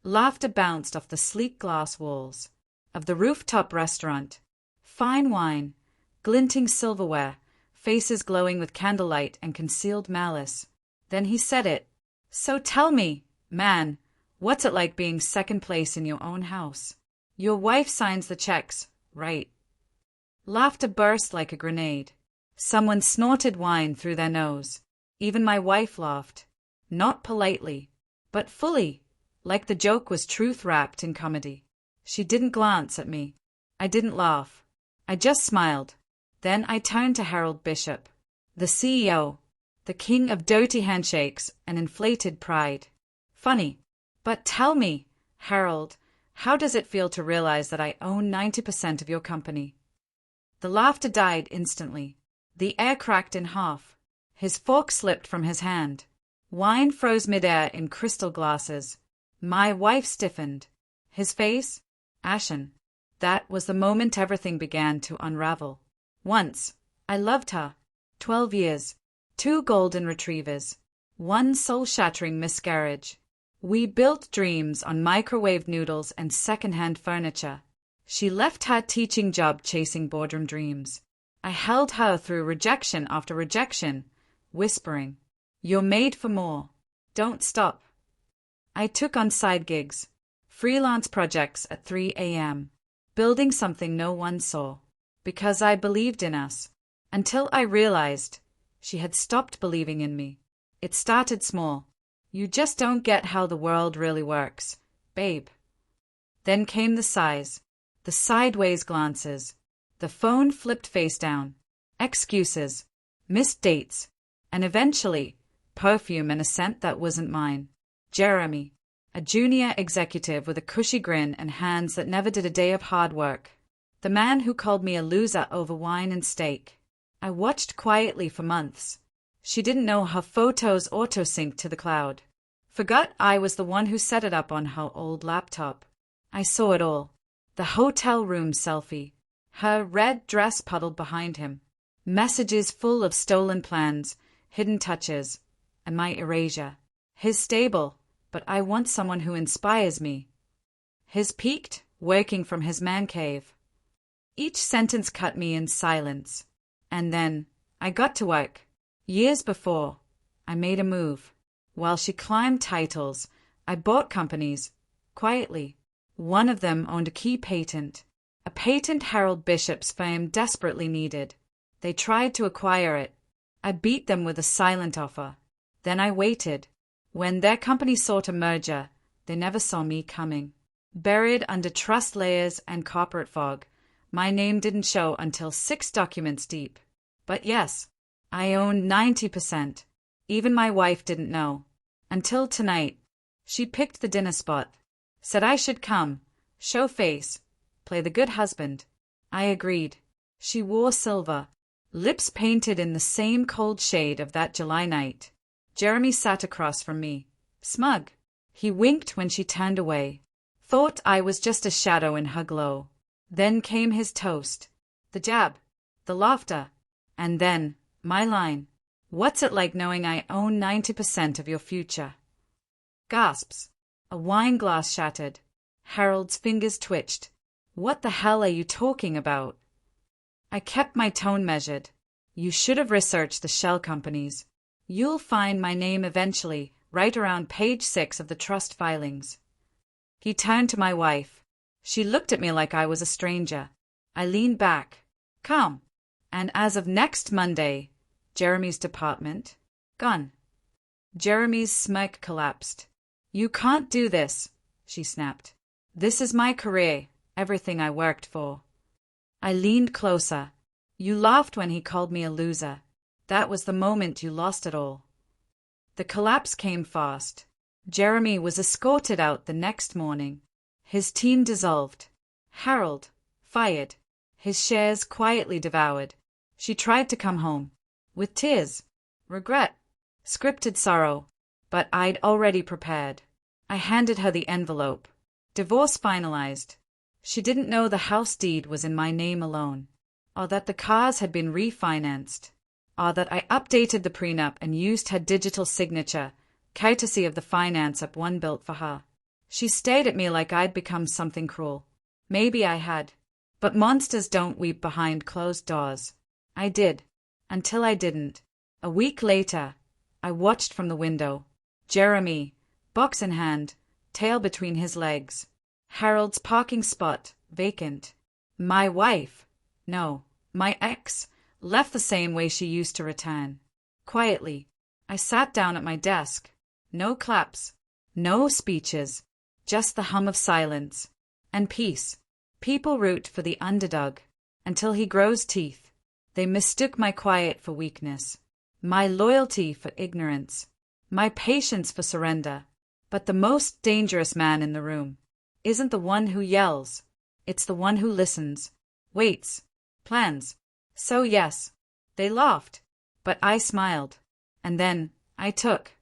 Laughter bounced off the sleek glass walls of the rooftop restaurant. Fine wine, glinting silverware, faces glowing with candlelight and concealed malice. Then he said it. So tell me, man, what's it like being second place in your own house? Your wife signs the checks, right? Laughter burst like a grenade. Someone snorted wine through their nose. Even my wife laughed. Not politely, but fully, like the joke was truth wrapped in comedy. She didn't glance at me. I didn't laugh. I just smiled. Then I turned to Harold Bishop, the CEO, the king of dirty handshakes and inflated pride. Funny. But tell me, Harold, how does it feel to realize that I own 90% of your company? The laughter died instantly. The air cracked in half. His fork slipped from his hand. Wine froze midair in crystal glasses. My wife stiffened. His face? Ashen. That was the moment everything began to unravel. Once, I loved her. 12 years. 2 golden retrievers. 1 soul-shattering miscarriage. We built dreams on microwave noodles and second-hand furniture. She left her teaching job chasing boardroom dreams. I held her through rejection after rejection, whispering, "You're made for more. Don't stop." I took on side gigs, freelance projects at 3 a.m., building something no one saw, because I believed in us, until I realized she had stopped believing in me. It started small. You just don't get how the world really works, babe. Then came the sighs, the sideways glances, the phone flipped face down, excuses, missed dates, and eventually, perfume and a scent that wasn't mine. Jeremy, a junior executive with a cushy grin and hands that never did a day of hard work. The man who called me a loser over wine and steak. I watched quietly for months. She didn't know her photos auto-synced to the cloud. Forgot I was the one who set it up on her old laptop. I saw it all. The hotel room selfie. Her red dress puddled behind him. Messages full of stolen plans, hidden touches, and my erasure. His stable, but I want someone who inspires me. His peaked, working from his man cave. Each sentence cut me in silence. And then, I got to work. Years before, I made a move. While she climbed titles, I bought companies, quietly. One of them owned a key patent, a patent Harold Bishop's firm desperately needed. They tried to acquire it. I beat them with a silent offer. Then I waited. When their company sought a merger, they never saw me coming. Buried under trust layers and corporate fog, my name didn't show until 6 documents deep. But yes, I own 90%. Even my wife didn't know. Until tonight. She picked the dinner spot. Said I should come, show face, play the good husband. I agreed. She wore silver, lips painted in the same cold shade of that July night. Jeremy sat across from me, smug. He winked when she turned away. Thought I was just a shadow in her glow. Then came his toast. The jab. The laughter. And then, my line. What's it like knowing I own 90% of your future? Gasps. A wine glass shattered. Harold's fingers twitched. What the hell are you talking about? I kept my tone measured. You should have researched the shell companies. You'll find my name eventually, right around page 6 of the trust filings. He turned to my wife. She looked at me like I was a stranger. I leaned back. Calm. And as of next Monday, Jeremy's department, gone. Jeremy's smirk collapsed. You can't do this, she snapped. This is my career, everything I worked for. I leaned closer. You laughed when he called me a loser. That was the moment you lost it all. The collapse came fast. Jeremy was escorted out the next morning. His team dissolved. Harold, fired. His shares quietly devoured. She tried to come home. With tears, regret, scripted sorrow. But I'd already prepared. I handed her the envelope. Divorce finalized. She didn't know the house deed was in my name alone, or that the cars had been refinanced, or that I updated the prenup and used her digital signature, courtesy of the finance app one built for her. She stared at me like I'd become something cruel. Maybe I had. But monsters don't weep behind closed doors. I did. Until I didn't. A week later, I watched from the window. Jeremy, box in hand, tail between his legs. Harold's parking spot, vacant. My wife, no, my ex, left the same way she used to return. Quietly, I sat down at my desk. No claps, no speeches, just the hum of silence. And peace. People root for the underdog until he grows teeth. They mistook my quiet for weakness, my loyalty for ignorance, my patience for surrender. But the most dangerous man in the room isn't the one who yells. It's the one who listens, waits, plans. So yes, they laughed, but I smiled. And then I took.